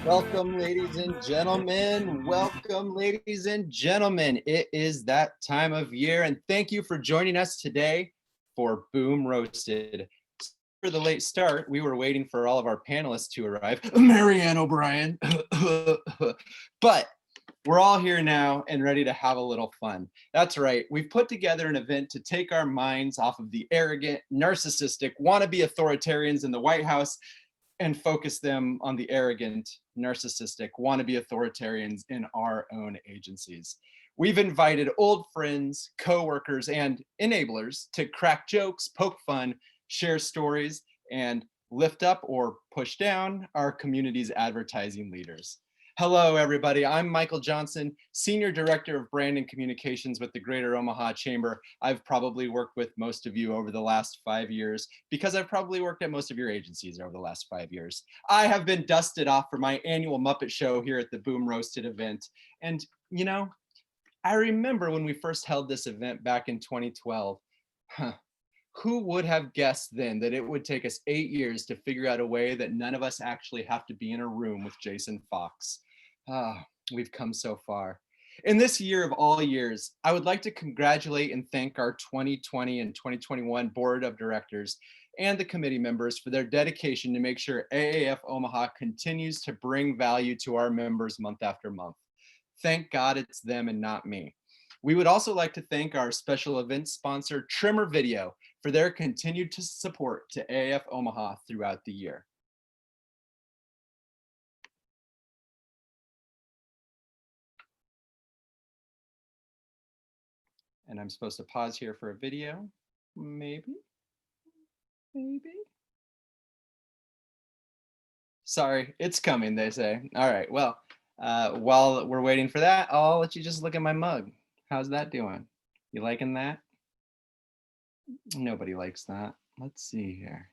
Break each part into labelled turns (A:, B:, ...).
A: Welcome, ladies and gentlemen. Welcome, ladies and gentlemen. It is that time of year, and thank you for joining us today for Boom Roasted. For the late start, we were waiting for all of our panelists to arrive. Marianne O'Brien. But we're all here now and ready to have a little fun. That's right. We've put together an event to take our minds off of the arrogant, narcissistic, wannabe authoritarians in the White House and focus them on the arrogant, narcissistic, wannabe authoritarians in our own agencies. We've invited old friends, coworkers, and enablers to crack jokes, poke fun, share stories, and lift up or push down our community's advertising leaders. Hello, everybody. I'm Michael Johnson, Senior Director of Brand and Communications with the Greater Omaha Chamber. I've probably worked with most of you over the last 5 years because I've probably worked at most of your agencies over the last 5 years. I have been dusted off for my annual Muppet Show here at the Boom Roasted event. And, you know, I remember when we first held this event back in 2012. Who would have guessed then that it would take us 8 years to figure out a way that none of us actually have to be in a room with Jason Fox? We've come so far. In this year of all years, I would like to congratulate and thank our 2020 and 2021 Board of Directors and the committee members for their dedication to make sure AAF Omaha continues to bring value to our members month after month. Thank God it's them and not me. We would also like to thank our special event sponsor, Trimmer Video, for their continued support to AAF Omaha throughout the year. And I'm supposed to pause here for a video, maybe. Sorry, it's coming, they say. All right, well, while we're waiting for that, I'll let you just look at my mug. How's that doing? You liking that? Nobody likes that. Let's see here.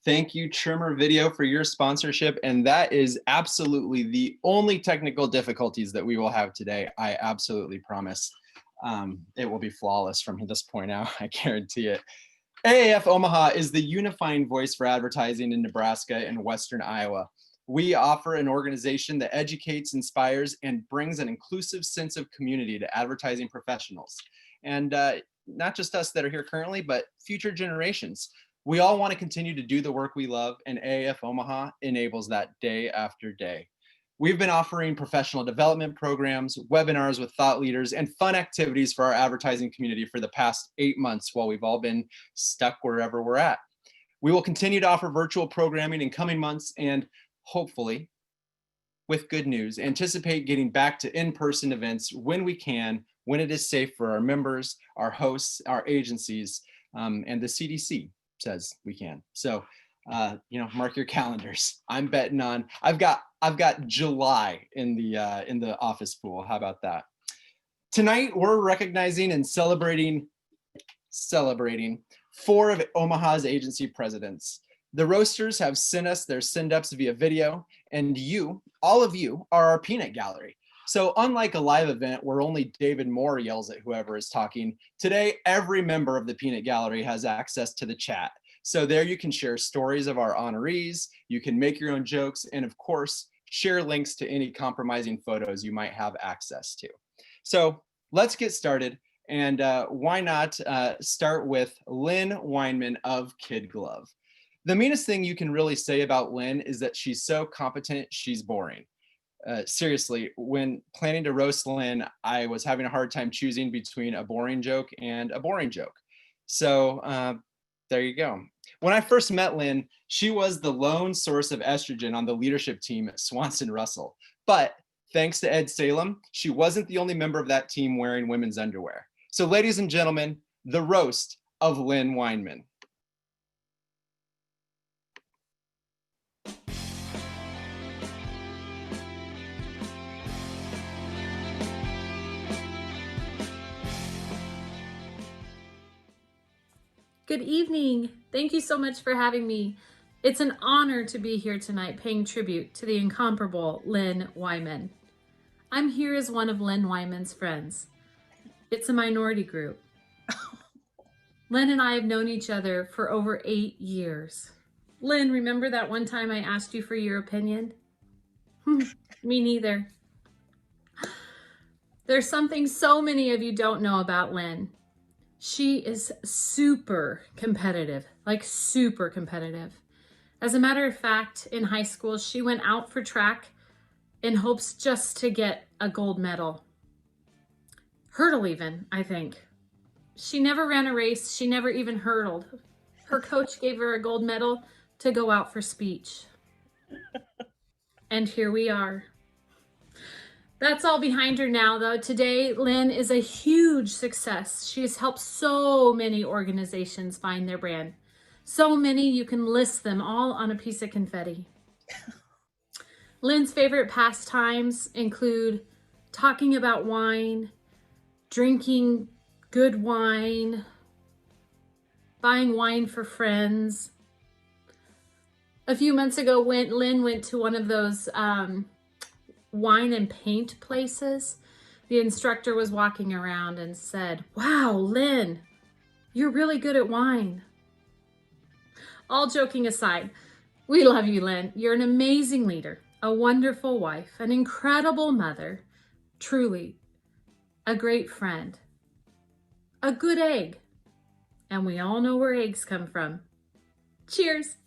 A: Thank you, Trimmer Video, for your sponsorship. And that is absolutely the only technical difficulties that we will have today. I absolutely promise. It will be flawless from this point out. I guarantee it. AAF Omaha is the unifying voice for advertising in Nebraska and Western Iowa. We offer an organization that educates, inspires, and brings an inclusive sense of community to advertising professionals. And not just us that are here currently, but future generations. We all want to continue to do the work we love, and AAF Omaha enables that day after day. We've been offering professional development programs, webinars with thought leaders, and fun activities for our advertising community for the past 8 months while we've all been stuck wherever we're at. We will continue to offer virtual programming in coming months and hopefully, with good news, anticipate getting back to in-person events when we can, when it is safe for our members, our hosts, our agencies, and the CDC says we can. So, mark your calendars. I'm betting on. I've got July in the office pool. How about that? Tonight we're recognizing and celebrating 4 of Omaha's agency presidents. The roasters have sent us their send-ups via video, and all of you, are our peanut gallery. So unlike a live event where only David Moore yells at whoever is talking, today every member of the peanut gallery has access to the chat. So there you can share stories of our honorees, you can make your own jokes, and of course, share links to any compromising photos you might have access to. So let's get started. And why not start with Lynn Wineman of KidGlov. The meanest thing you can really say about Lynn is that she's so competent, she's boring. Seriously, when planning to roast Lynn, I was having a hard time choosing between a boring joke and a boring joke. So there you go. When I first met Lynn, she was the lone source of estrogen on the leadership team at Swanson Russell. But thanks to Ed Salem, she wasn't the only member of that team wearing women's underwear. So ladies and gentlemen, the roast of Lynn Wineman.
B: Good evening. Thank you so much for having me. It's an honor to be here tonight paying tribute to the incomparable Lynn Wineman. I'm here as one of Lynn Wineman's friends. It's a minority group. Lynn and I have known each other for over 8 years. Lynn, remember that one time I asked you for your opinion? Me neither. There's something so many of you don't know about Lynn. She is super competitive, like super competitive. As a matter of fact, in high school, she went out for track in hopes just to get a gold medal. Hurdle even, I think. She never ran a race. She never even hurdled. Her coach gave her a gold medal to go out for speech. And here we are. That's all behind her now, though. Today, Lynn is a huge success. She has helped so many organizations find their brand. So many, you can list them all on a piece of confetti. Lynn's favorite pastimes include talking about wine, drinking good wine, buying wine for friends. A few months ago, Lynn went to one of those wine and paint places. The instructor was walking around and said, "Wow, Lynn, you're really good at wine." All joking aside, we love you, Lynn. You're an amazing leader, a wonderful wife, an incredible mother, truly a great friend, a good egg. And we all know where eggs come from. Cheers.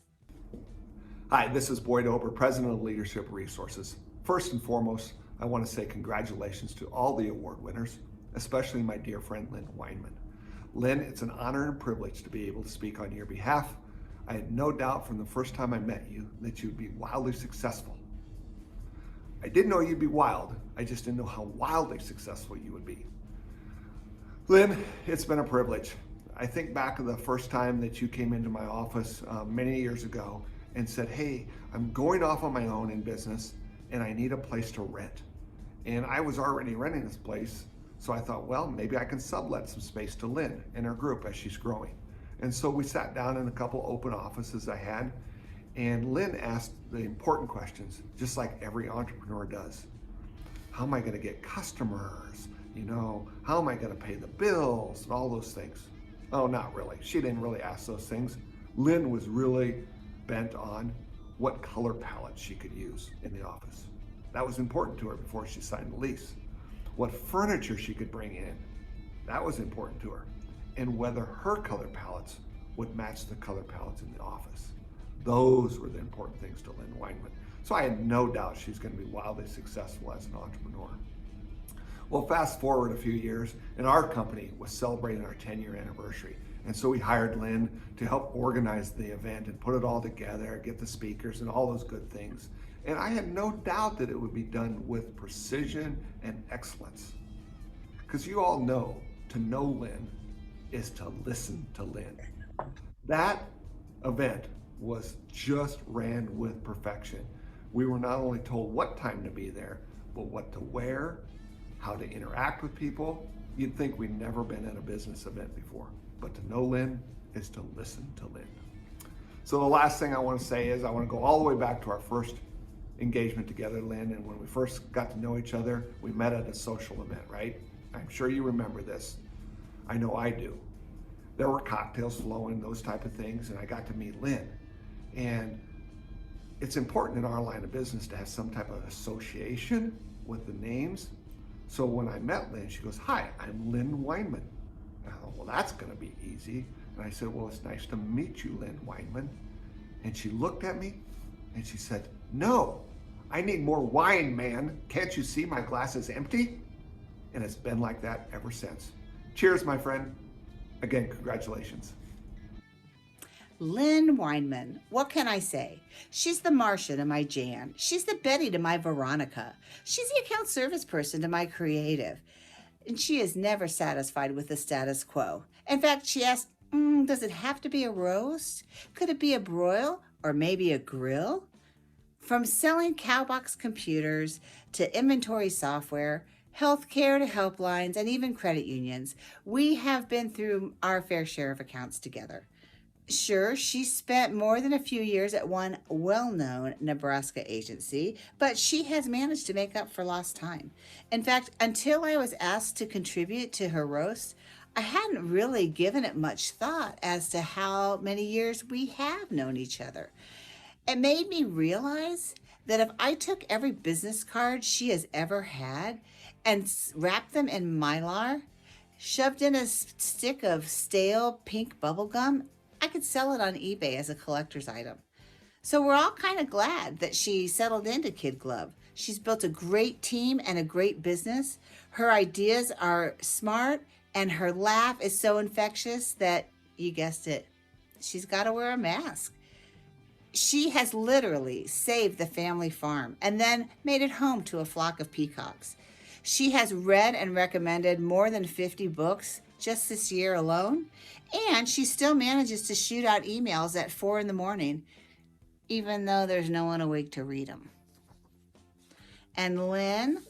C: Hi, this is Boyd Ober, President of Leadership Resources. First and foremost, I want to say congratulations to all the award winners, especially my dear friend Lynn Wineman. Lynn, it's an honor and privilege to be able to speak on your behalf. I had no doubt from the first time I met you that you'd be wildly successful. I did know you'd be wild, I just didn't know how wildly successful you would be. Lynn, it's been a privilege. I think back to the first time that you came into my office many years ago and said, "Hey, I'm going off on my own in business and I need a place to rent." And I was already renting this place, so I thought, well, maybe I can sublet some space to Lynn and her group as she's growing. And so we sat down in a couple open offices I had, And Lynn asked the important questions, just like every entrepreneur does. How am I going to get customers? How am I going to pay the bills and all those things? Oh, not really. She didn't really ask those things. Lynn was really bent on what color palette she could use in the office. That was important to her before she signed the lease. What furniture she could bring in, that was important to her. And whether her color palettes would match the color palettes in the office. Those were the important things to Lynn Wineman. So I had no doubt she's going to be wildly successful as an entrepreneur. Well, fast forward a few years, and our company was celebrating our 10-year anniversary. And so we hired Lynn to help organize the event and put it all together, get the speakers and all those good things. And I had no doubt that it would be done with precision and excellence. Because you all know, to know Lynn is to listen to Lynn. That event was just ran with perfection. We were not only told what time to be there, but what to wear, how to interact with people. You'd think we'd never been at a business event before, but to know Lynn is to listen to Lynn. So the last thing I want to say is I want to go all the way back to our first engagement together, Lynn, and when we first got to know each other, we met at a social event, right? I'm sure you remember this. I know I do. There were cocktails flowing, those type of things, and I got to meet Lynn. And it's important in our line of business to have some type of association with the names. So when I met Lynn, she goes, "Hi, I'm Lynn Wineman." And I thought, well, that's gonna be easy. And I said, "Well, it's nice to meet you, Lynn Wineman." And she looked at me and she said, "No, I need more wine, man. Can't you see my glass is empty?" And it's been like that ever since. Cheers, my friend. Again, congratulations.
D: Lynn Wineman, what can I say? She's the Marcia to my Jan. She's the Betty to my Veronica. She's the account service person to my creative. And she is never satisfied with the status quo. In fact, she asked, does it have to be a roast? Could it be a broil or maybe a grill? From selling cowbox computers to inventory software, healthcare to helplines, and even credit unions, we have been through our fair share of accounts together. Sure, she spent more than a few years at one well-known Nebraska agency, but she has managed to make up for lost time. In fact, until I was asked to contribute to her roast, I hadn't really given it much thought as to how many years we have known each other. It made me realize that if I took every business card she has ever had and wrapped them in Mylar, shoved in a stick of stale pink bubble gum, I could sell it on eBay as a collector's item. So we're all kind of glad that she settled into KidGlov. She's built a great team and a great business. Her ideas are smart and her laugh is so infectious that, you guessed it, she's got to wear a mask. She has literally saved the family farm and then made it home to a flock of peacocks. She has read and recommended more than 50 books just this year alone, and she still manages to shoot out emails at 4 a.m, even though there's no one awake to read them. And Lynn,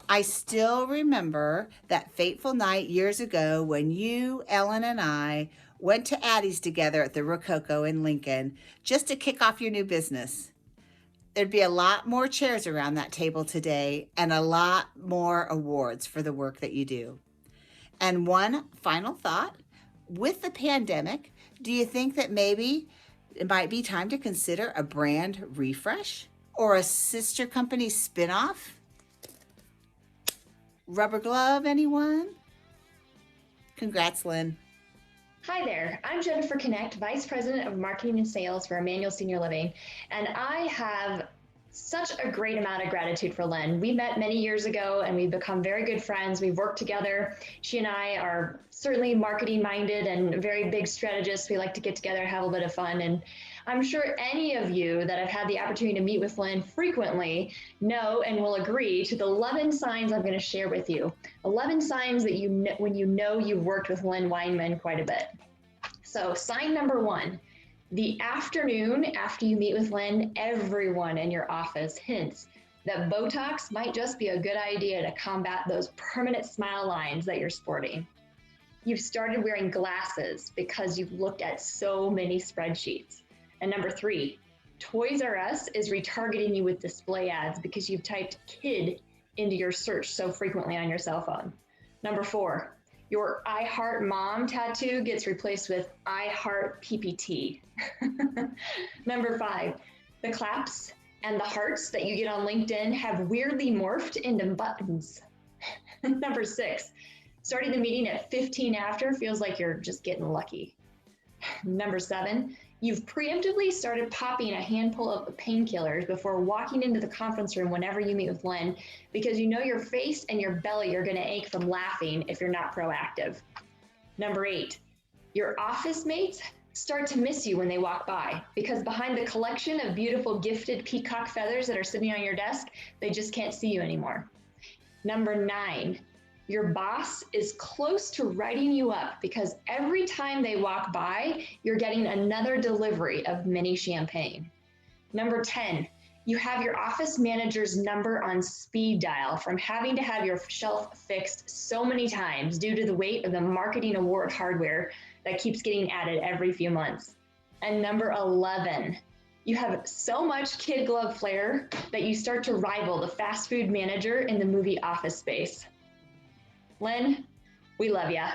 D: I still remember that fateful night years ago when you, Ellen, and I went to Addie's together at the Rococo in Lincoln just to kick off your new business. There'd be a lot more chairs around that table today and a lot more awards for the work that you do. And one final thought, with the pandemic, do you think that maybe it might be time to consider a brand refresh or a sister company spinoff? Rubber glove, anyone? Congrats, Lynn.
E: Hi there, I'm Jennifer Connect, Vice President of Marketing and Sales for Emmanuel Senior Living, and I have such a great amount of gratitude for Lynn. We met many years ago and we've become very good friends. We've worked together. She and I are certainly marketing minded and very big strategists. We like to get together and have a bit of fun. And I'm sure any of you that have had the opportunity to meet with Lynn frequently know and will agree to the 11 signs I'm going to share with you. 11 signs that you know when you know you've worked with Lynn Wineman quite a bit. So sign number 1. The afternoon after you meet with Lynn, everyone in your office hints that Botox might just be a good idea to combat those permanent smile lines that you're sporting. You've started wearing glasses because you've looked at so many spreadsheets. And number 3, Toys R Us is retargeting you with display ads because you've typed kid into your search so frequently on your cell phone. Number 4, your I Heart Mom tattoo gets replaced with I Heart PPT. Number 5, the claps and the hearts that you get on LinkedIn have weirdly morphed into buttons. Number 6, starting the meeting at 15 after feels like you're just getting lucky. Number 7, you've preemptively started popping a handful of painkillers before walking into the conference room whenever you meet with Lynn, because you know your face and your belly are going to ache from laughing if you're not proactive. Number 8, your office mates start to miss you when they walk by, because behind the collection of beautiful gifted peacock feathers that are sitting on your desk, they just can't see you anymore. Number 9, your boss is close to writing you up because every time they walk by, you're getting another delivery of mini champagne. Number 10, you have your office manager's number on speed dial from having to have your shelf fixed so many times due to the weight of the marketing award hardware that keeps getting added every few months. And number 11, you have so much KidGlov flair that you start to rival the fast food manager in the movie Office Space. Lynn, we love ya.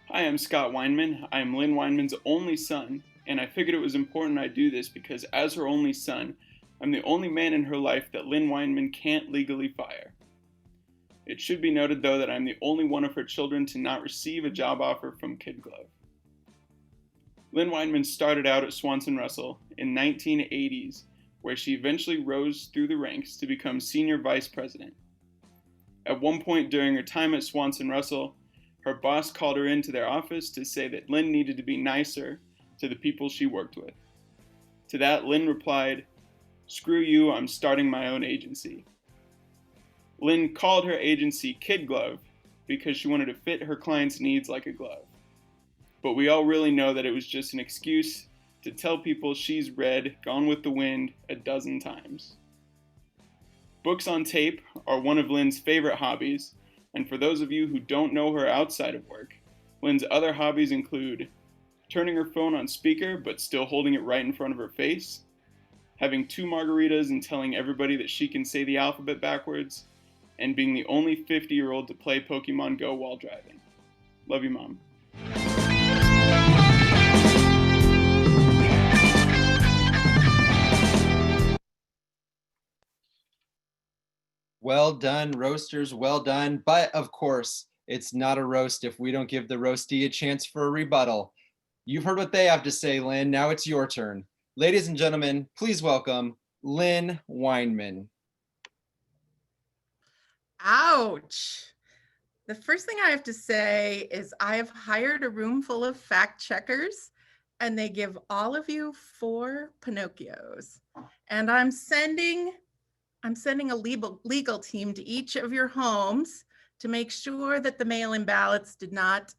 F: Hi, I'm Scott Wineman. I am Lynn Wineman's only son, and I figured it was important I do this because as her only son, I'm the only man in her life that Lynn Wineman can't legally fire. It should be noted, though, that I'm the only one of her children to not receive a job offer from KidGlov. Lynn Wineman started out at Swanson Russell in 1980s, where she eventually rose through the ranks to become senior vice president. At one point during her time at Swanson Russell, her boss called her into their office to say that Lynn needed to be nicer to the people she worked with. To that, Lynn replied, "Screw you, I'm starting my own agency." Lynn called her agency KidGlov because she wanted to fit her clients' needs like a glove. But we all really know that it was just an excuse to tell people she's read Gone with the Wind a dozen times. Books on tape are one of Lynn's favorite hobbies, and for those of you who don't know her outside of work, Lynn's other hobbies include turning her phone on speaker but still holding it right in front of her face, having 2 margaritas and telling everybody that she can say the alphabet backwards, and being the only 50-year-old to play Pokemon Go while driving. Love you, Mom.
A: Well done, roasters, well done. But of course, it's not a roast if we don't give the roastie a chance for a rebuttal. You've heard what they have to say, Lynn. Now it's your turn. Ladies and gentlemen, please welcome Lynn Wineman.
G: Ouch. The first thing I have to say is I have hired a room full of fact checkers, and they give all of you 4 Pinocchios. And I'm sending a legal team to each of your homes to make sure that the mail-in ballots did not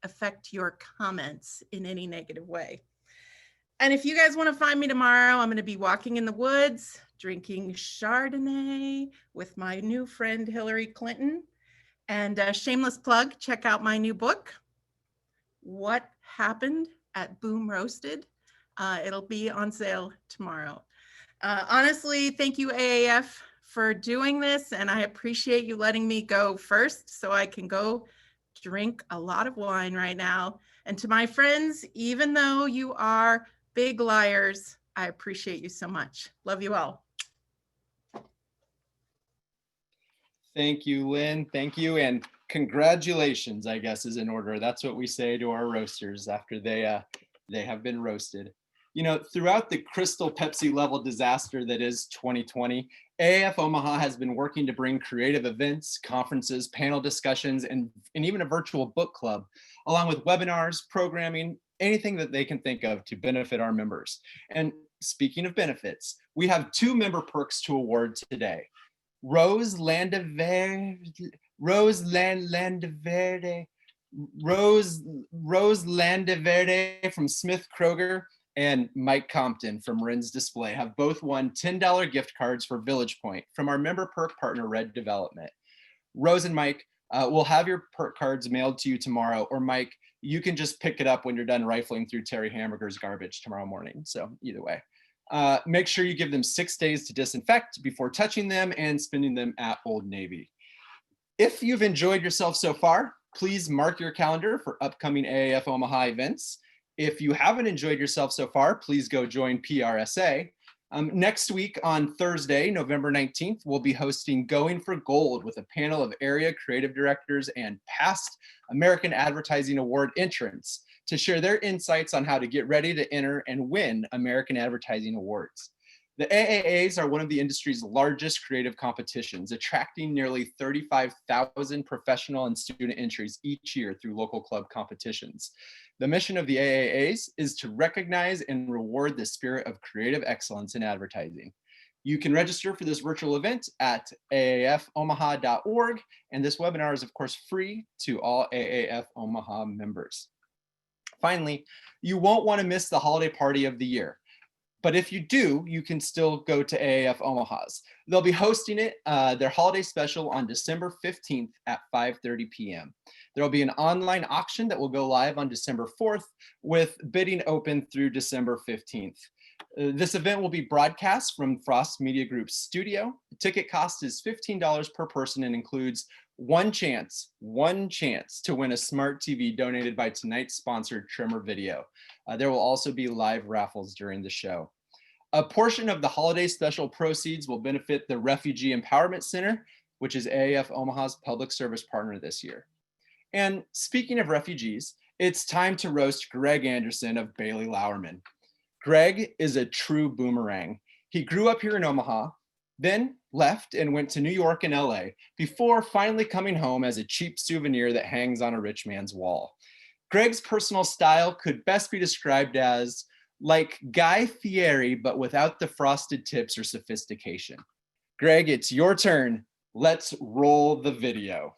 G: affect your comments in any negative way. And if you guys want to find me tomorrow, I'm going to be walking in the woods, drinking Chardonnay with my new friend Hillary Clinton. And shameless plug, check out my new book, What Happened at Boom Roasted. It'll be on sale tomorrow. Honestly, thank you, AAF, for doing this. And I appreciate you letting me go first so I can go drink a lot of wine right now. And to my friends, even though you are big liars, I appreciate you so much. Love you all.
A: Thank you, Lynn. Thank you. And congratulations, I guess, is in order. That's what we say to our roasters after they have been roasted. You know, throughout the Crystal Pepsi level disaster that is 2020, AAF Omaha has been working to bring creative events, conferences, panel discussions, and even a virtual book club, along with webinars, programming, anything that they can think of to benefit our members. And speaking of benefits, we have 2 member perks to award today. Rose Landaverde from Smith Kroger and Mike Compton from Marin's Display have both won $10 gift cards for Village Point from our member perk partner, Red Development. Rose and Mike will have your perk cards mailed to you tomorrow, or Mike, you can just pick it up when you're done rifling through Terry Hamburger's garbage tomorrow morning. So either way, make sure you give them 6 days to disinfect before touching them and spending them at Old Navy. If you've enjoyed yourself so far, please mark your calendar for upcoming AAF Omaha events. If you haven't enjoyed yourself so far, please go join PRSA. Next week on Thursday, November 19th, we'll be hosting Going for Gold with a panel of area creative directors and past American Advertising Award entrants to share their insights on how to get ready to enter and win American Advertising Awards. The AAAs are one of the industry's largest creative competitions, attracting nearly 35,000 professional and student entries each year through local club competitions. The mission of the AAAs is to recognize and reward the spirit of creative excellence in advertising. You can register for this virtual event at aafomaha.org, and this webinar is, of course, free to all AAF Omaha members. Finally, you won't want to miss the holiday party of the year. But if you do, you can still go to AAF Omaha's. They'll be hosting it, their holiday special on December 15th at 5:30 p.m. There will be an online auction that will go live on December 4th with bidding open through December 15th. This event will be broadcast from Frost Media Group's studio. The ticket cost is $15 per person and includes one chance to win a smart TV donated by tonight's sponsored Trimmer Video. There will also be live raffles during the show. A portion of the holiday special proceeds will benefit the Refugee Empowerment Center, which is AAF Omaha's public service partner this year. And speaking of refugees, it's time to roast Greg Andersen of Bailey Lauerman. Greg is a true boomerang. He grew up here in Omaha, then left and went to New York and LA before finally coming home as a cheap souvenir that hangs on a rich man's wall. Greg's personal style could best be described as like Guy Fieri, but without the frosted tips or sophistication. Greg, it's your turn. Let's roll the video.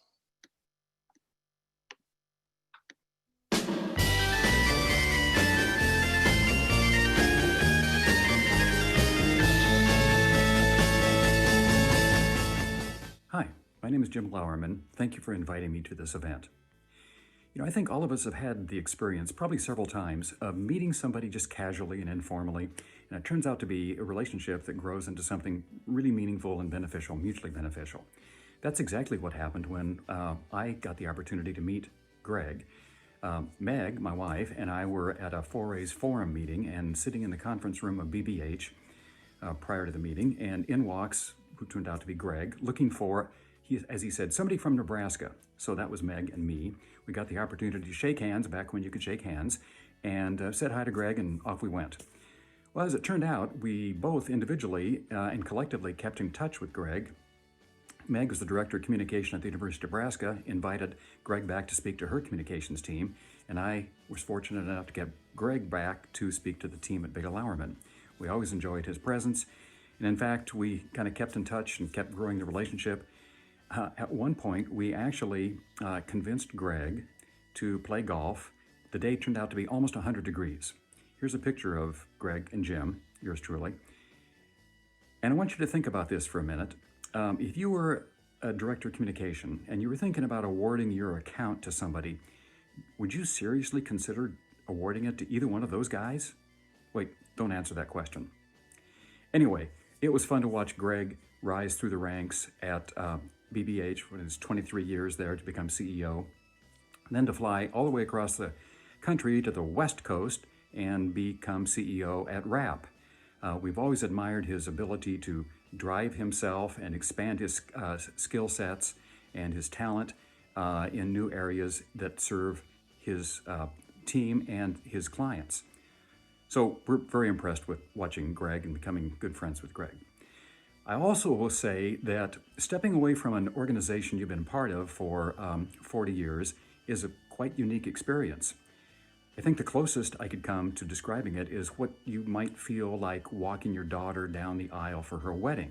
H: Hi, my name is Jim Lauerman. Thank you for inviting me to this event. You know, I think all of us have had the experience, probably several times, of meeting somebody just casually and informally, and it turns out to be a relationship that grows into something really meaningful and beneficial, mutually beneficial. That's exactly what happened when I got the opportunity to meet Greg. Meg, my wife, and I were at a Forays Forum meeting and sitting in the conference room of BBH prior to the meeting, and in walks, who turned out to be Greg, looking for, as he said, somebody from Nebraska. So that was Meg and me. We got the opportunity to shake hands back when you could shake hands, and said hi to Greg, and off we went. Well, as it turned out, we both individually and collectively kept in touch with Greg. Meg was the director of communication at the University of Nebraska, invited Greg back to speak to her communications team, and I was fortunate enough to get Greg back to speak to the team at Bailey Lauerman. We always enjoyed his presence, and in fact, we kind of kept in touch and kept growing the relationship. At one point, we actually convinced Greg to play golf. The day turned out to be almost 100 degrees. Here's a picture of Greg and Jim, yours truly. And I want you to think about this for a minute. If you were a director of communication and you were thinking about awarding your account to somebody, would you seriously consider awarding it to either one of those guys? Wait, don't answer that question. Anyway, it was fun to watch Greg rise through the ranks at BBH when he was 23 years there to become CEO, and then to fly all the way across the country to the West Coast and become CEO at RAP. We've always admired his ability to drive himself and expand his skill sets and his talent in new areas that serve his team and his clients. So we're very impressed with watching Greg and becoming good friends with Greg. I also will say that stepping away from an organization you've been part of for 40 years is a quite unique experience. I think the closest I could come to describing it is what you might feel like walking your daughter down the aisle for her wedding.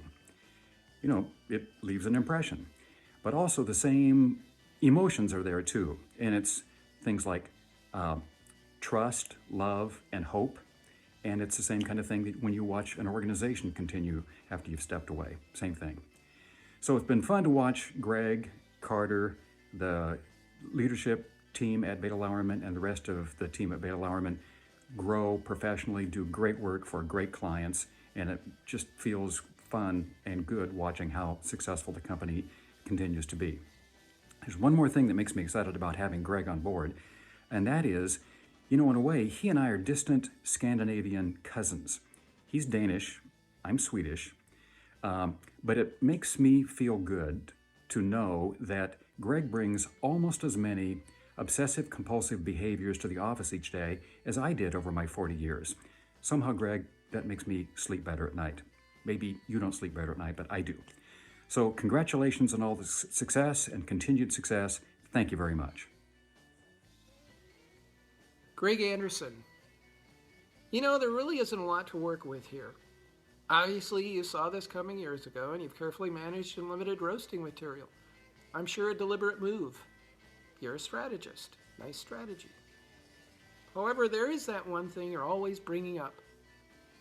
H: You know, it leaves an impression, but also the same emotions are there too. And it's things like trust, love, and hope. And it's the same kind of thing that when you watch an organization continue after you've stepped away, same thing. So it's been fun to watch Greg, Carter, the leadership team at Beta Lauerman and the rest of the team at Beta Lauerman grow professionally, do great work for great clients, and it just feels fun and good watching how successful the company continues to be. There's one more thing that makes me excited about having Greg on board, and that is, in a way, he and I are distant Scandinavian cousins. He's Danish, I'm Swedish, but it makes me feel good to know that Greg brings almost as many obsessive compulsive behaviors to the office each day as I did over my 40 years. Somehow, Greg, that makes me sleep better at night. Maybe you don't sleep better at night, but I do. So congratulations on all the success and continued success. Thank you very much.
I: Greg Andersen. You know, there really isn't a lot to work with here. Obviously, you saw this coming years ago, and you've carefully managed and limited roasting material. I'm sure a deliberate move. You're a strategist. Nice strategy. However, there is that one thing you're always bringing up.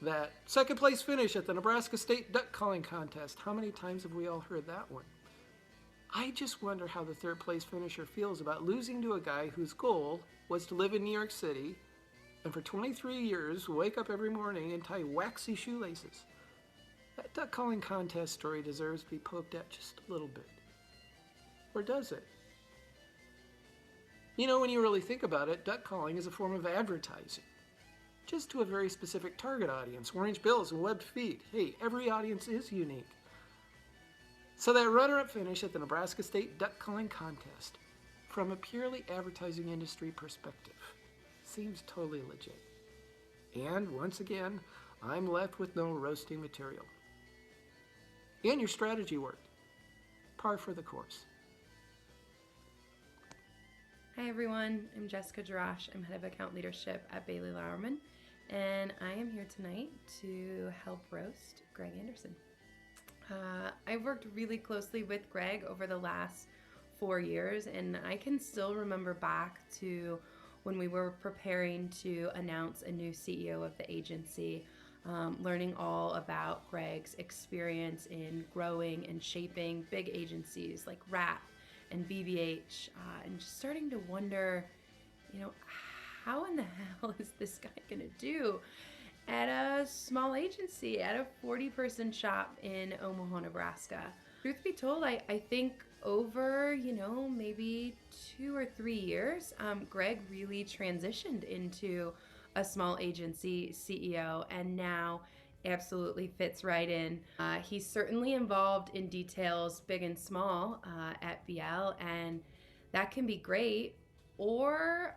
I: That second place finish at the Nebraska State Duck Calling Contest. How many times have we all heard that one? I just wonder how the third place finisher feels about losing to a guy whose goal was to live in New York City and for 23 years wake up every morning and tie waxy shoelaces. That duck calling contest story deserves to be poked at just a little bit. Or does it? You know, when you really think about it, duck calling is a form of advertising. Just to a very specific target audience, orange bills and webbed feet. Hey, every audience is unique. So that runner-up finish at the Nebraska State Duck Calling Contest, from a purely advertising industry perspective, seems totally legit. And once again, I'm left with no roasting material. And your strategy worked. Par for the course.
J: Hi everyone, I'm Jessica Jarash. I'm head of account leadership at Bailey Lauerman, and I am here tonight to help roast Greg Andersen. I've worked really closely with Greg over the last 4 years, and I can still remember back to when we were preparing to announce a new CEO of the agency, learning all about Greg's experience in growing and shaping big agencies like RAT and BBH, and just starting to wonder, you know, how in the hell is this guy gonna do at a small agency, at a 40-person shop in Omaha, Nebraska? Truth be told, I think over, you know, maybe 2 or 3 years, Greg really transitioned into a small agency CEO and now absolutely fits right in. He's certainly involved in details big and small at BL, and that can be great, or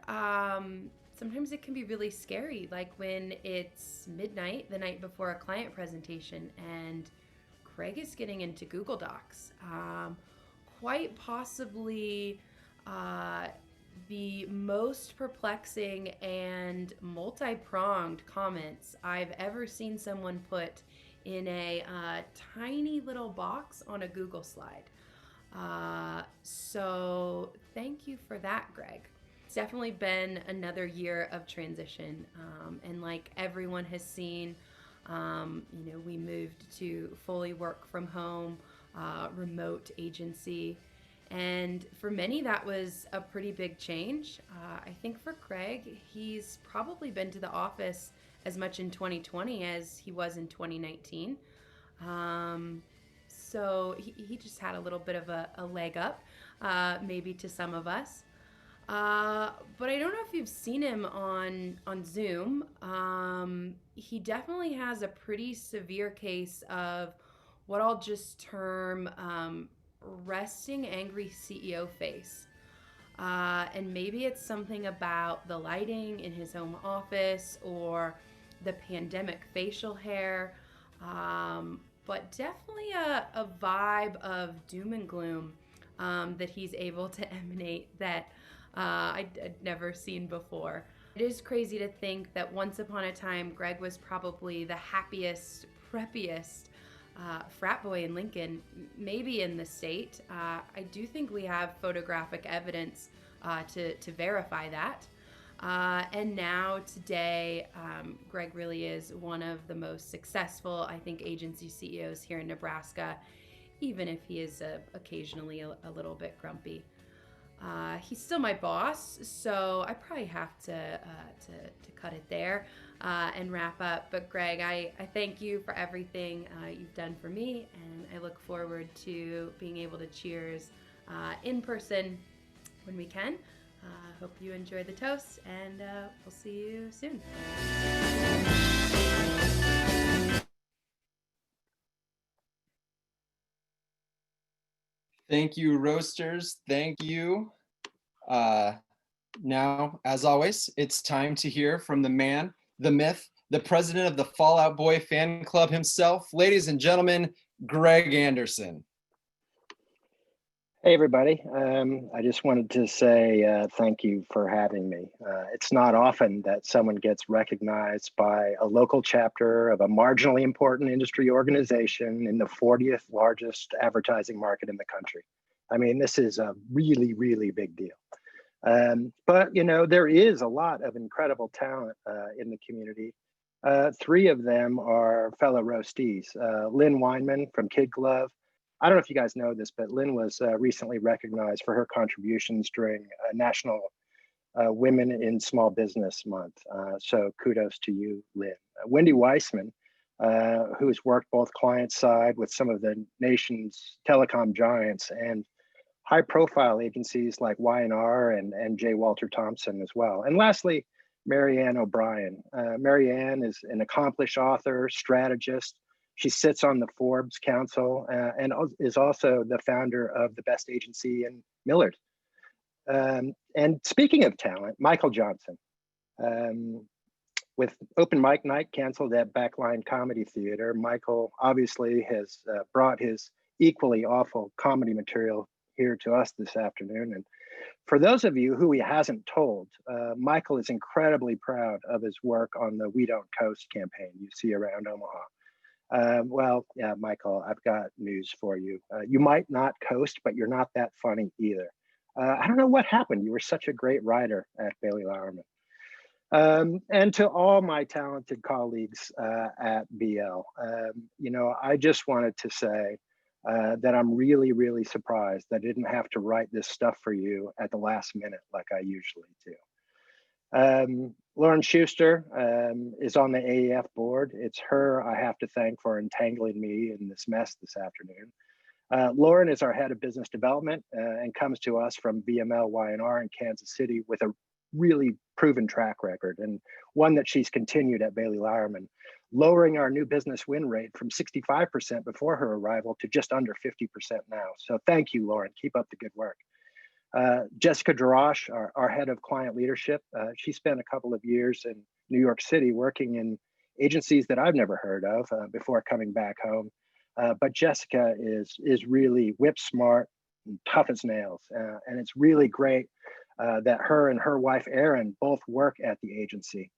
J: sometimes it can be really scary, like when it's midnight the night before a client presentation and Greg is getting into Google Docs. Quite possibly the most perplexing and multi-pronged comments I've ever seen someone put in a tiny little box on a Google slide. So thank you for that, Greg. It's definitely been another year of transition, and like everyone has seen, you know, we moved to fully work from home, remote agency. And for many, that was a pretty big change. I think for Greg, he's probably been to the office as much in 2020 as he was in 2019. So he just had a little bit of a leg up, maybe to some of us. But I don't know if you've seen him on Zoom. He definitely has a pretty severe case of what I'll just term resting angry CEO face. And maybe it's something about the lighting in his home office or the pandemic facial hair, but definitely a vibe of doom and gloom that he's able to emanate that I'd never seen before. It is crazy to think that once upon a time, Greg was probably the happiest, preppiest frat boy in Lincoln, maybe in the state. I do think we have photographic evidence to verify that. And now today, Greg really is one of the most successful, I think, agency CEOs here in Nebraska, even if he is occasionally a little bit grumpy. He's still my boss, so I probably have to cut it there and wrap up. But Greg, I thank you for everything you've done for me, and I look forward to being able to cheers in person when we can. Hope you enjoy the toast, and we'll see you soon.
A: Thank you, roasters. Thank you. Now, as always, it's time to hear from the man, the myth, the president of the Fall Out Boy fan club himself. Ladies and gentlemen, Greg Andersen.
K: Hey, everybody. I just wanted to say thank you for having me. It's not often that someone gets recognized by a local chapter of a marginally important industry organization in the 40th largest advertising market in the country. I mean, this is a really, really big deal. But, you know, there is a lot of incredible talent in the community. Three of them are fellow roastees. Lynn Wineman from KidGlov. I don't know if you guys know this, but Lynn was recently recognized for her contributions during National Women in Small Business Month. So kudos to you, Lynn. Wendy Wiseman, who has worked both client side with some of the nation's telecom giants and high profile agencies like Y&R and J. Walter Thompson as well. And lastly, Marianne O'Brien. Marianne is an accomplished author, strategist. She sits on the Forbes Council and is also the founder of the best agency in Millard. And speaking of talent, Michael Johnson. With open mic night canceled at Backline Comedy Theater, Michael obviously has brought his equally awful comedy material here to us this afternoon. And for those of you who he hasn't told, Michael is incredibly proud of his work on the We Don't Coast campaign you see around Omaha. Well, yeah, Michael, I've got news for you. You might not coast, but you're not that funny either. I don't know what happened. You were such a great writer at Bailey Lauerman. And to all my talented colleagues at BL, you know, I just wanted to say that I'm really, really surprised that I didn't have to write this stuff for you at the last minute like I usually do. Lauren Schuster is on the AAF board. It's her I have to thank for entangling me in this mess this afternoon. Lauren is our head of business development and comes to us from VML Y&R in Kansas City with a really proven track record, and one that she's continued at Bailey Lauerman, lowering our new business win rate from 65% before her arrival to just under 50% now. So thank you, Lauren. Keep up the good work. Jessica Darash, our head of client leadership, she spent a couple of years in New York City working in agencies that I've never heard of before coming back home. But Jessica is really whip smart and tough as nails. And it's really great that her and her wife, Erin, both work at the agency.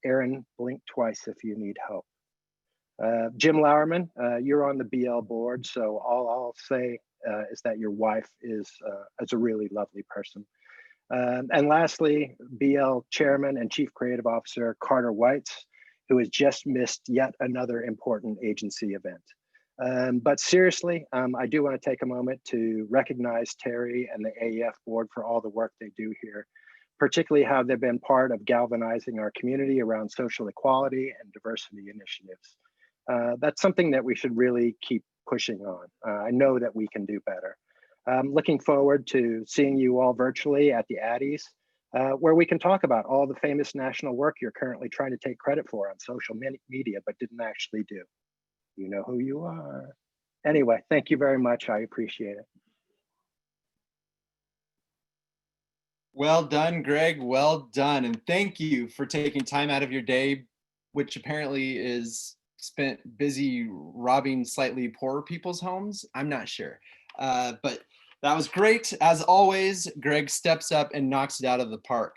K: Erin, blink twice if you need help. Jim Lauerman, you're on the BL board, so all I'll say is that your wife is a really lovely person. And lastly, BL Chairman and Chief Creative Officer Carter Weitz, who has just missed yet another important agency event. But seriously, I do want to take a moment to recognize Terry and the AAF board for all the work they do here, particularly how they've been part of galvanizing our community around social equality and diversity initiatives. That's something that we should really keep pushing on. I know that we can do better. Looking forward to seeing you all virtually at the Addies, where we can talk about all the famous national work you're currently trying to take credit for on social media, but didn't actually do. You know who you are. Anyway, thank you very much. I appreciate it.
A: Well done, Greg. Well done. And thank you for taking time out of your day, which apparently is spent busy robbing slightly poorer people's homes. I'm not sure. But that was great. As always, Greg steps up and knocks it out of the park.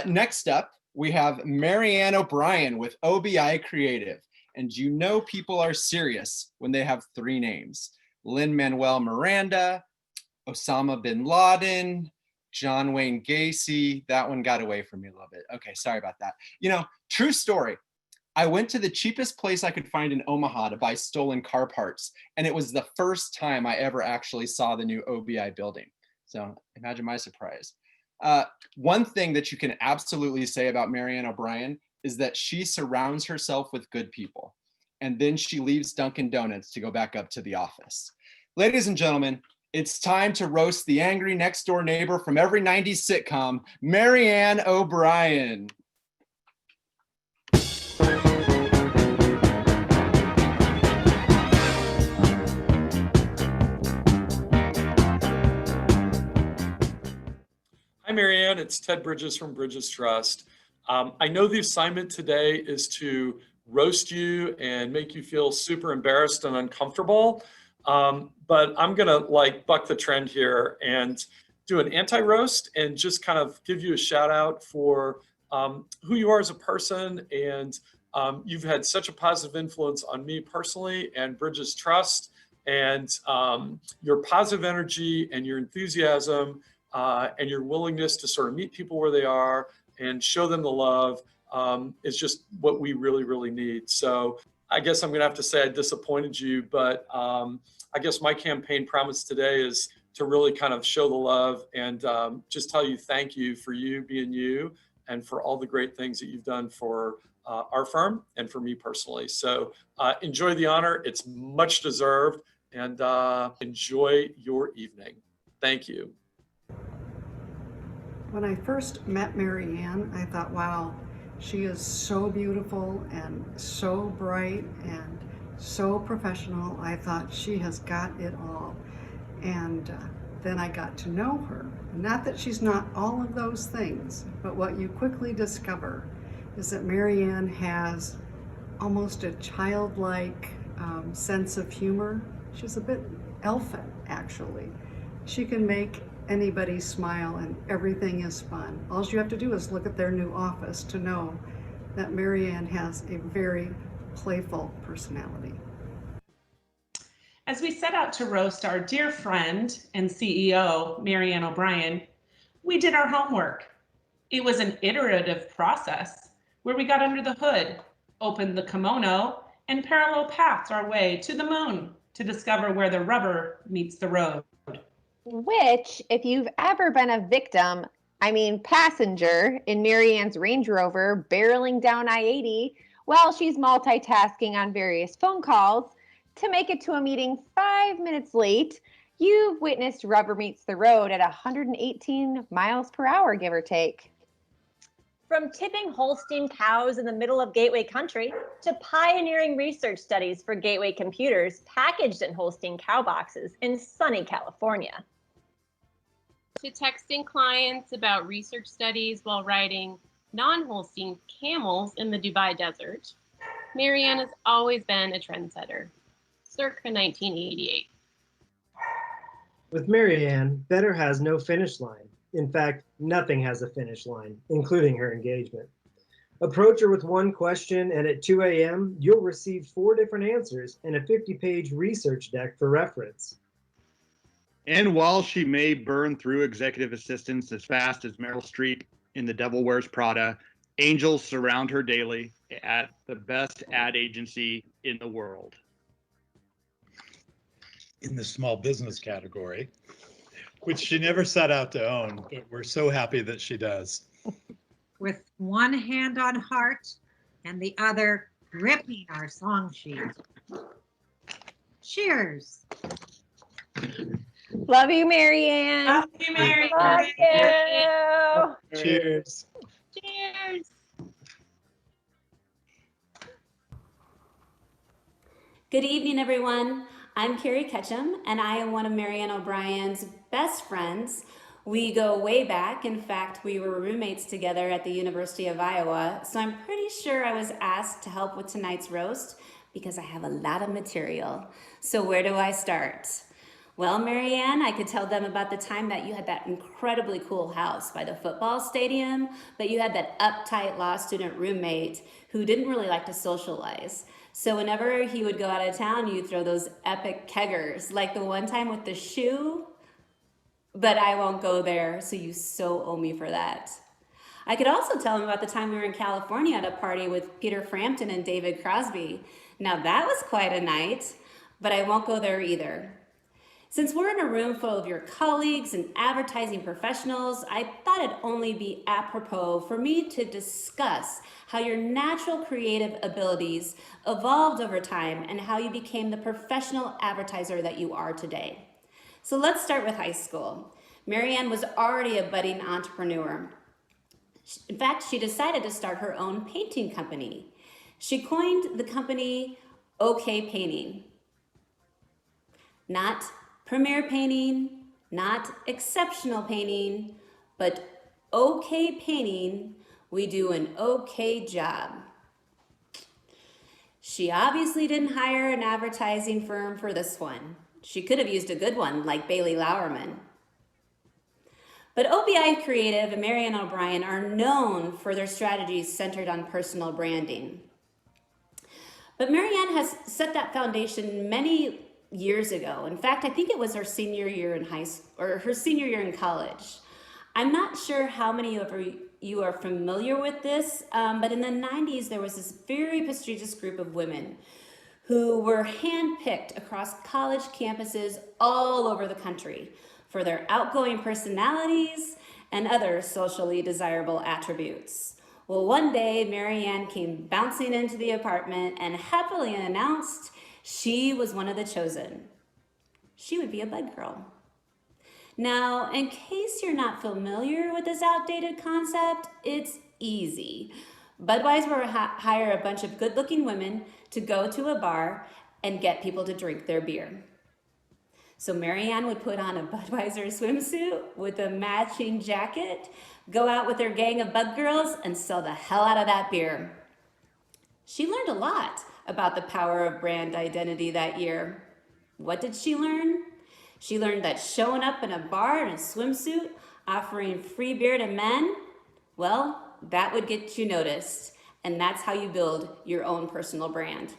A: Next up, we have Marianne O'Brien with OBI Creative. And you know people are serious when they have three names: Lin-Manuel Miranda, Osama bin Laden, John Wayne Gacy. That one got away from me a little bit. Okay, sorry about that. You know, true story. I went to the cheapest place I could find in Omaha to buy stolen car parts, and it was the first time I ever actually saw the new OBI building. So imagine my surprise. One thing that you can absolutely say about Marianne O'Brien is that she surrounds herself with good people. And then she leaves Dunkin' Donuts to go back up to the office. Ladies and gentlemen, it's time to roast the angry next door neighbor from every 90s sitcom, Marianne O'Brien.
L: Hi, Marianne. It's Ted Bridges from Bridges Trust. I know the assignment today is to roast you and make you feel super embarrassed and uncomfortable. But I'm going to buck the trend here and do an anti-roast and just kind of give you a shout out for who you are as a person. And you've had such a positive influence on me personally and Bridges Trust, and your positive energy and your enthusiasm and your willingness to sort of meet people where they are and show them the love is just what we really, really need. So I guess I'm going to have to say I disappointed you, but I guess my campaign promise today is to really kind of show the love and just tell you thank you for you being you and for all the great things that you've done for our firm and for me personally. So enjoy the honor. It's much deserved, and enjoy your evening. Thank you.
M: When I first met Marianne, I thought, wow, she is so beautiful and so bright and so professional. I thought she has got it all. And then I got to know her. Not that she's not all of those things, but what you quickly discover is that Marianne has almost a childlike sense of humor. She's a bit elfin, actually. She can make anybody smile and everything is fun. All you have to do is look at their new office to know that Marianne has a very playful personality.
N: As we set out to roast our dear friend and CEO, Marianne O'Brien, we did our homework. It was an iterative process where we got under the hood, opened the kimono, and parallel pathed our way to the moon to discover where the rubber meets the road.
O: Which, if you've ever been a victim, passenger in Marianne's Range Rover barreling down I-80 while she's multitasking on various phone calls to make it to a meeting 5 minutes late, you've witnessed rubber meets the road at 118 miles per hour, give or take.
P: From tipping Holstein cows in the middle of Gateway country to pioneering research studies for Gateway computers packaged in Holstein cow boxes in sunny California.
Q: To texting clients about research studies while riding non-Holstein camels in the Dubai desert, Marianne has always been a trendsetter, circa 1988.
R: With Marianne, better has no finish line. In fact, nothing has a finish line, including her engagement. Approach her with one question, and at 2 a.m., you'll receive 4 different answers and a 50-page research deck for reference.
S: And while she may burn through executive assistants as fast as Meryl Streep in The Devil Wears Prada, angels surround her daily at the best ad agency in the world.
T: In the small business category, which she never set out to own, but we're so happy that she does.
U: With one hand on heart and the other gripping our song sheet. Cheers.
O: Love you, Marianne.
N: Love you, Marianne.
O: Love you.
T: Cheers.
Q: Cheers.
V: Good evening, everyone. I'm Carrie Ketchum, and I am one of Marianne O'Brien's best friends. We go way back. In fact, we were roommates together at the University of Iowa, so I'm pretty sure I was asked to help with tonight's roast because I have a lot of material. So where do I start? Well, Marianne, I could tell them about the time that you had that incredibly cool house by the football stadium, but you had that uptight law student roommate who didn't really like to socialize. So whenever he would go out of town, you'd throw those epic keggers, like the one time with the shoe, but I won't go there, so you so owe me for that. I could also tell him about the time we were in California at a party with Peter Frampton and David Crosby. Now that was quite a night, but I won't go there either. Since we're in a room full of your colleagues and advertising professionals, I thought it'd only be apropos for me to discuss how your natural creative abilities evolved over time and how you became the professional advertiser that you are today. So let's start with high school. Marianne was already a budding entrepreneur. In fact, she decided to start her own painting company. She coined the company OK Painting. Not premier painting, not exceptional painting, but OK Painting, we do an okay job. She obviously didn't hire an advertising firm for this one. She could have used a good one like Bailey Lauerman. But OBI Creative and Marianne O'Brien are known for their strategies centered on personal branding. But Marianne has set that foundation many years ago. In fact, I think it was her senior year in high school, or her senior year in college. I'm not sure how many of you are familiar with this, but in the 90s, there was this very prestigious group of women who were handpicked across college campuses all over the country for their outgoing personalities and other socially desirable attributes. Well, one day, Marianne came bouncing into the apartment and happily announced she was one of the chosen. She would be a bud girl. Now, in case you're not familiar with this outdated concept, it's easy. Budweiser will hire a bunch of good-looking women to go to a bar and get people to drink their beer. So Marianne would put on a Budweiser swimsuit with a matching jacket, go out with her gang of bud girls, and sell the hell out of that beer. She learned a lot about the power of brand identity that year. What did she learn? She learned that showing up in a bar in a swimsuit, offering free beer to men, well, that would get you noticed, and that's how you build your own personal brand.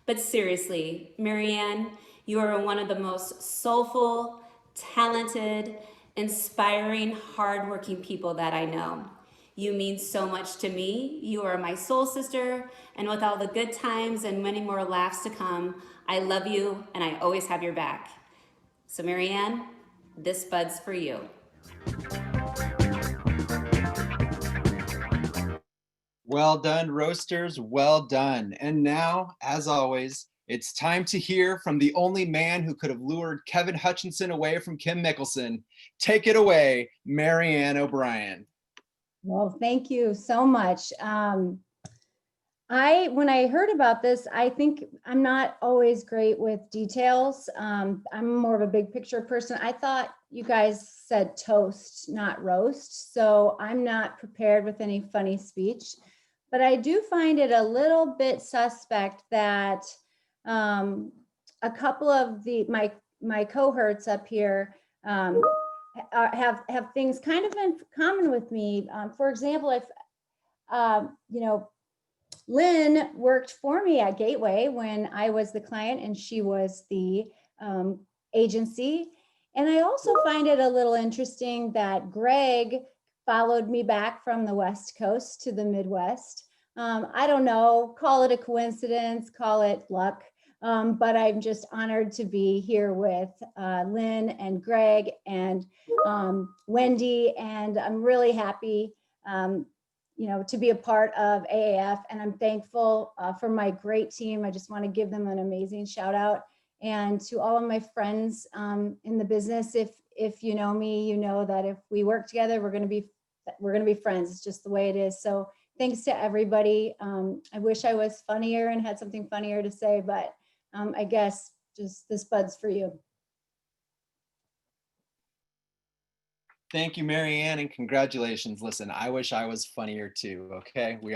V: But seriously, Marianne, you are one of the most soulful, talented, inspiring, hardworking people that I know. You mean so much to me. You are my soul sister, and with all the good times and many more laughs to come, I love you and I always have your back. So Marianne, this bud's for you.
A: Well done, roasters, well done. And now, as always, it's time to hear from the only man who could have lured Kevin Hutchinson away from Kim Mickelson. Take it away, Marianne O'Brien.
B: Well, thank you so much. When I heard about this, I think I'm not always great with details. I'm more of a big picture person. I thought you guys said toast, not roast. So I'm not prepared with any funny speech, but I do find it a little bit suspect that a couple of my cohorts up here have things kind of in common with me. For example, if Lynn worked for me at Gateway when I was the client and she was the agency. And I also find it a little interesting that Greg followed me back from the West Coast to the Midwest. I don't know, call it a coincidence, call it luck. But I'm just honored to be here with Lynn and Greg and Wendy, and I'm really happy, to be a part of AAF, and I'm thankful for my great team. I just want to give them an amazing shout out, and to all of my friends in the business. If you know me, you know that if we work together, we're going to be friends. It's just the way it is. So thanks to everybody. I wish I was funnier and had something funnier to say, but I guess just this bud's for you.
A: Thank you, Marianne, and congratulations. Listen, I wish I was funnier too, okay? We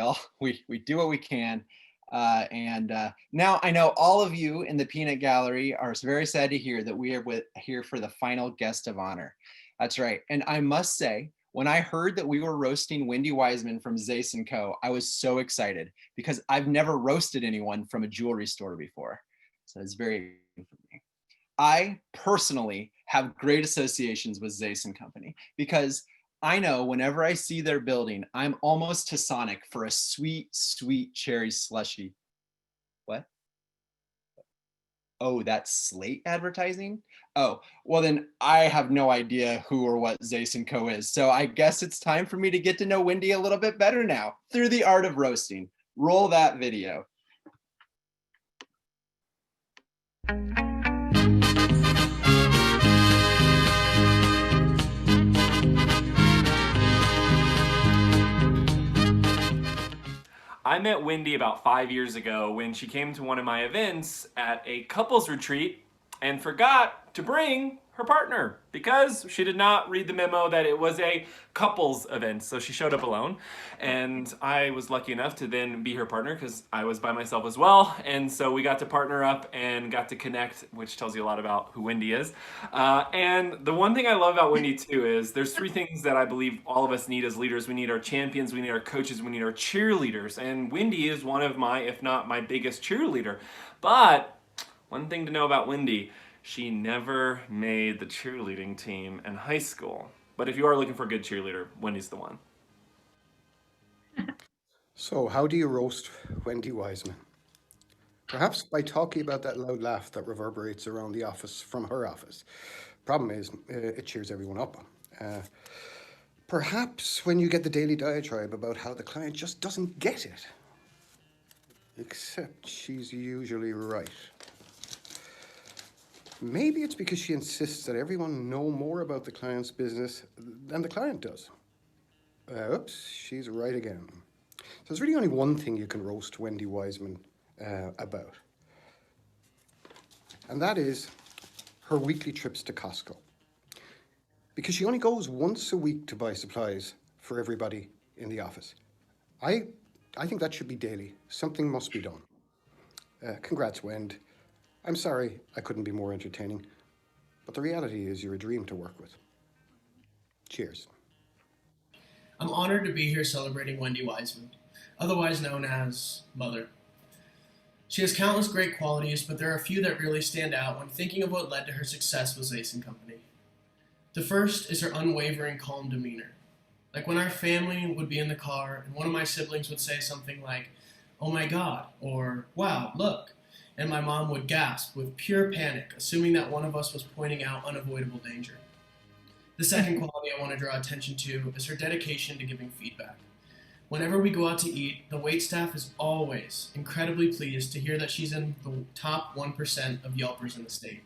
A: do what we can. Now I know all of you in the Peanut Gallery are very sad to hear that we are here for the final guest of honor. That's right. And I must say, when I heard that we were roasting Wendy Wiseman from Zaiss & Co., I was so excited because I've never roasted anyone from a jewelry store before. So it's very exciting for me. I personally have great associations with Zaiss & Company because I know whenever I see their building, I'm almost to Sonic for a sweet, sweet cherry slushy. What? Oh, that's Slate advertising? Oh, well then I have no idea who or what Zaiss & Co. is. So I guess it's time for me to get to know Wendy a little bit better now through the art of roasting. Roll that video.
C: I met Wendy about 5 years ago when she came to one of my events at a couples retreat and forgot to bring her partner because she did not read the memo that it was a couples event. So she showed up alone, and I was lucky enough to then be her partner because I was by myself as well. And so we got to partner up and got to connect, which tells you a lot about who Wendy is. And the one thing I love about Wendy too is there's three things that I believe all of us need as leaders. We need our champions, we need our coaches, we need our cheerleaders. And Wendy is one of my, if not my biggest cheerleader. But one thing to know about Wendy, she never made the cheerleading team in high school. But if you are looking for a good cheerleader, Wendy's the one.
D: So how do you roast Wendy Wiseman? Perhaps by talking about that loud laugh that reverberates around the office from her office. Problem is, it cheers everyone up. Perhaps when you get the daily diatribe about how the client just doesn't get it. Except she's usually right. Maybe it's because she insists that everyone know more about the client's business than the client does. Oops, she's right again. So there's really only one thing you can roast Wendy Wiseman about. And that is her weekly trips to Costco. Because she only goes once a week to buy supplies for everybody in the office. I think that should be daily. Something must be done. Congrats, Wend. I'm sorry I couldn't be more entertaining, but the reality is you're a dream to work with. Cheers.
W: I'm honored to be here celebrating Wendy Wiseman, otherwise known as Mother. She has countless great qualities, but there are a few that really stand out when thinking of what led to her success with Zaiss & Company. The first is her unwavering calm demeanor. Like when our family would be in the car and one of my siblings would say something like, "Oh my God," or "Wow, look," and my mom would gasp with pure panic, assuming that one of us was pointing out unavoidable danger. The second quality I want to draw attention to is her dedication to giving feedback. Whenever we go out to eat, the waitstaff is always incredibly pleased to hear that she's in the top 1% of Yelpers in the state.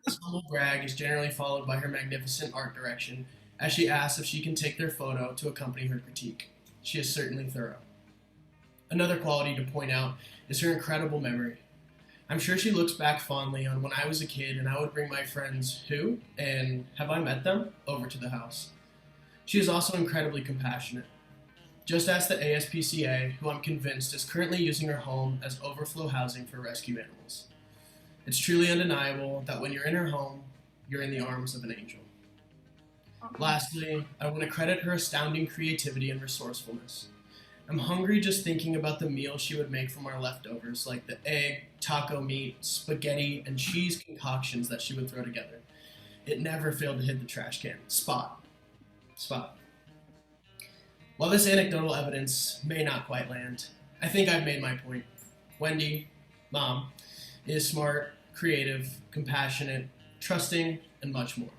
W: This humble brag is generally followed by her magnificent art direction as she asks if she can take their photo to accompany her critique. She is certainly thorough. Another quality to point out is her incredible memory. I'm sure she looks back fondly on when I was a kid and I would bring my friends who, and have I met them, over to the house. She is also incredibly compassionate. Just ask the ASPCA, who I'm convinced is currently using her home as overflow housing for rescue animals. It's truly undeniable that when you're in her home, you're in the arms of an angel. Lastly, I want to credit her astounding creativity and resourcefulness. I'm hungry just thinking about the meals she would make from our leftovers, like the egg, taco meat, spaghetti, and cheese concoctions that she would throw together. It never failed to hit the trash can. Spot. While this anecdotal evidence may not quite land, I think I've made my point. Wendy, Mom, is smart, creative, compassionate, trusting, and much more.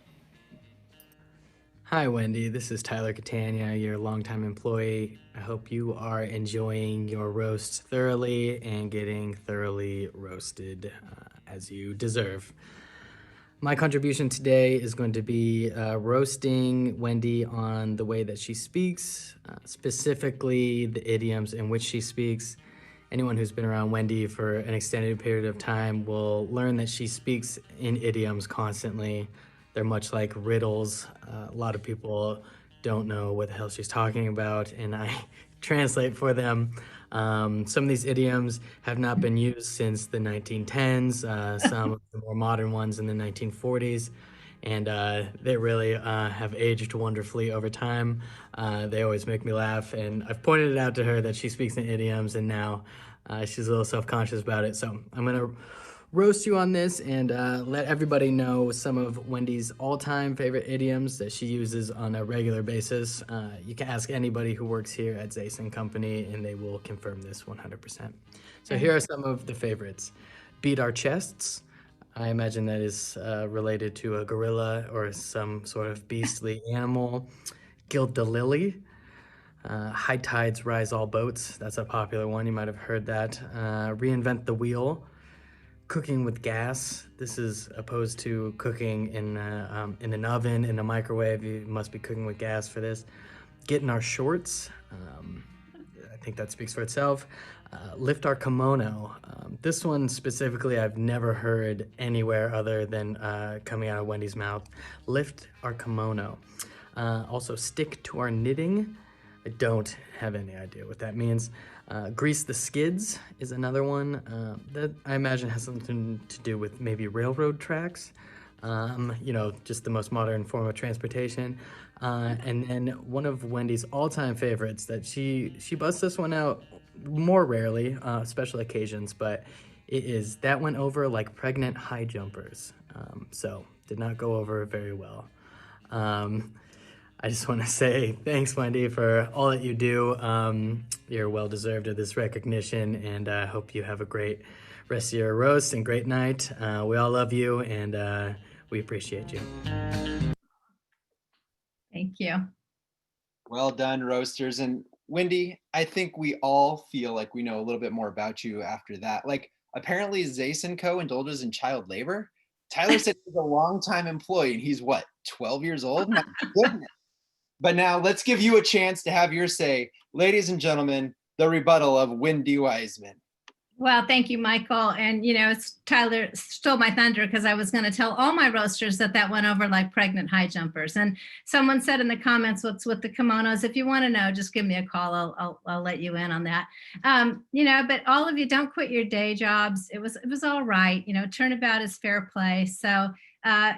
X: Hi, Wendy. This is Tyler Catania, your longtime employee. I hope you are enjoying your roast thoroughly and getting thoroughly roasted as you deserve. My contribution today is going to be roasting Wendy on the way that she speaks, specifically the idioms in which she speaks. Anyone who's been around Wendy for an extended period of time will learn that she speaks in idioms constantly. They're much like riddles. A lot of people don't know what the hell she's talking about, and I translate for them. Some of these idioms have not been used since the 1910s, some of the more modern ones in the 1940s, and they really have aged wonderfully over time. They always make me laugh, and I've pointed it out to her that she speaks in idioms, and now she's a little self-conscious about it. So I'm gonna roast you on this and let everybody know some of Wendy's all-time favorite idioms that she uses on a regular basis. You can ask anybody who works here at Zaiss & Company and they will confirm this 100%. So here are some of the favorites. beat our chests. I imagine that is related to a gorilla or some sort of beastly animal. Gild the lily. High tides rise all boats. That's a popular one. You might have heard that. Reinvent the wheel. Cooking with gas. This is opposed to cooking in an oven, in a microwave. You must be cooking with gas for this. Get in our shorts. I think that speaks for itself. Lift our kimono. This one specifically I've never heard anywhere other than coming out of Wendy's mouth. Lift our kimono. Also stick to our knitting. I don't have any idea what that means. Grease the skids is another one that I imagine has something to do with maybe railroad tracks. Just the most modern form of transportation. And then one of Wendy's all-time favorites that she busts this one out more rarely, special occasions, but it is that went over like pregnant high jumpers. So did not go over very well. I just want to say thanks, Wendy, for all that you do. You're well-deserved of this recognition, and I hope you have a great rest of your roast and great night. We all love you, and we appreciate you.
E: Thank you.
A: Well done, roasters. And Wendy, I think we all feel like we know a little bit more about you after that. Like, apparently Zaiss & Co. indulges in child labor. Tyler said he's a longtime employee, and he's what, 12 years old? My goodness. But now let's give you a chance to have your say. Ladies and gentlemen, the rebuttal of Wendy Wiseman.
E: Well, thank you, Michael. And, Tyler stole my thunder because I was going to tell all my roasters that went over like pregnant high jumpers. And someone said in the comments, what's with the kimonos? If you want to know, just give me a call. I'll let you in on that. But all of you, don't quit your day jobs. It was all right. Turnabout is fair play. So,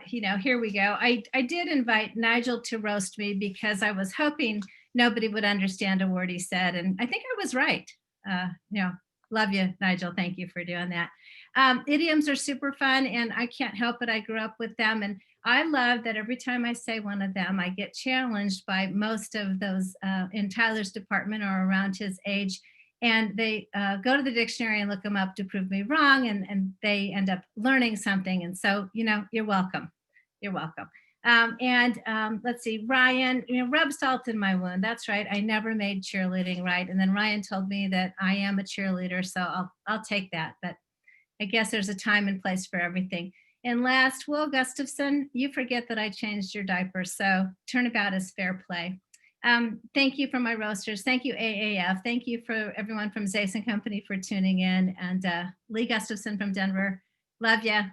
E: here we go. I did invite Nigel to roast me because I was hoping nobody would understand a word he said. And I think I was right. Love you, Nigel. Thank you for doing that. Idioms are super fun, and I can't help it. I grew up with them, and I love that every time I say one of them, I get challenged by most of those in Tyler's department or around his age, and they go to the dictionary and look them up to prove me wrong, and they end up learning something. And so, you're welcome. You're welcome. Let's see, Ryan, rub salt in my wound. That's right. I never made cheerleading right. And then Ryan told me that I am a cheerleader, so I'll take that. But I guess there's a time and place for everything. And last, Will Gustafson, you forget that I changed your diaper, so turnabout is fair play. Thank you for my roasters. Thank you, AAF. Thank you for everyone from Zaiss & Company for tuning in. And Lee Gustafson from Denver, love ya.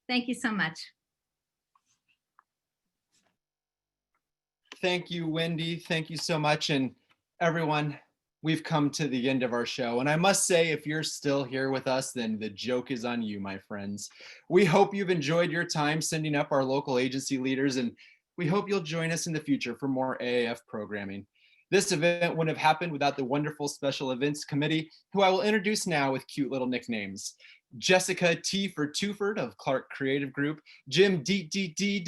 E: Thank you so much.
A: Thank you, Wendy. Thank you so much. And everyone, we've come to the end of our show. And I must say, if you're still here with us, then the joke is on you, my friends. We hope you've enjoyed your time sending up our local agency leaders, and we hope you'll join us in the future for more AAF programming. This event wouldn't have happened without the wonderful special events committee, who I will introduce now with cute little nicknames. Jessica T for Tuford of Clark Creative Group, Jim Dietering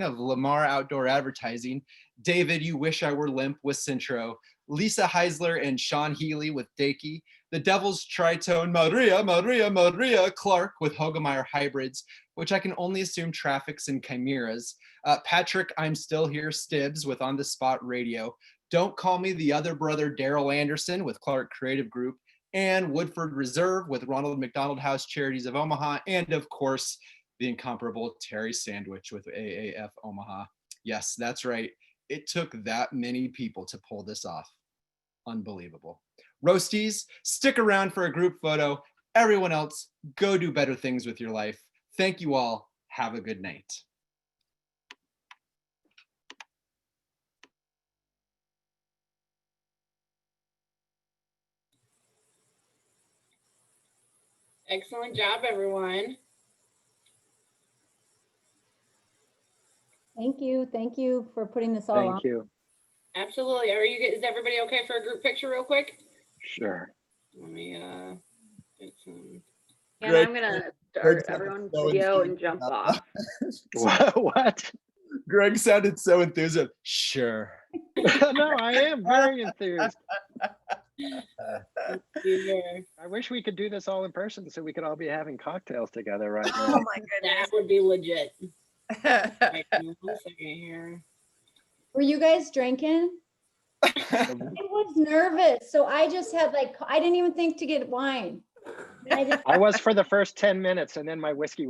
A: of Lamar Outdoor Advertising, David You Wish I Were Limp with Centro, Lisa Heisler and Sean Healy with Dakey, the Devil's Tritone Maria Clark with Hogemeyer Hybrids, which I can only assume traffics and chimeras, Patrick I'm Still Here Stibbs with On the Spot Radio, Don't Call Me the Other Brother Daryl Andersen with Clark Creative Group, and Woodford Reserve with Ronald McDonald House Charities of Omaha, and of course, the incomparable Terry Sandwich with AAF Omaha. Yes, that's right. It took that many people to pull this off. Unbelievable. Roasties, stick around for a group photo. Everyone else, go do better things with your life. Thank you all. Have a good night.
F: Excellent job, everyone.
B: Thank you. Thank you for putting this all on.
K: Thank you.
F: Absolutely. Is everybody okay for a group picture real quick?
K: Sure.
F: Let me get some.
G: And I'm gonna start everyone's video and jump off.
K: What?
A: Greg sounded so enthusiastic. Sure.
K: No, I am very enthused. I wish we could do this all in person so we could all be having cocktails together right
F: Oh
K: now.
F: my goodness. That would be legit. Right, one second here.
B: Were you guys drinking? I was nervous, so I just had I didn't even think to get wine.
K: I was for the first 10 minutes, and then my whiskey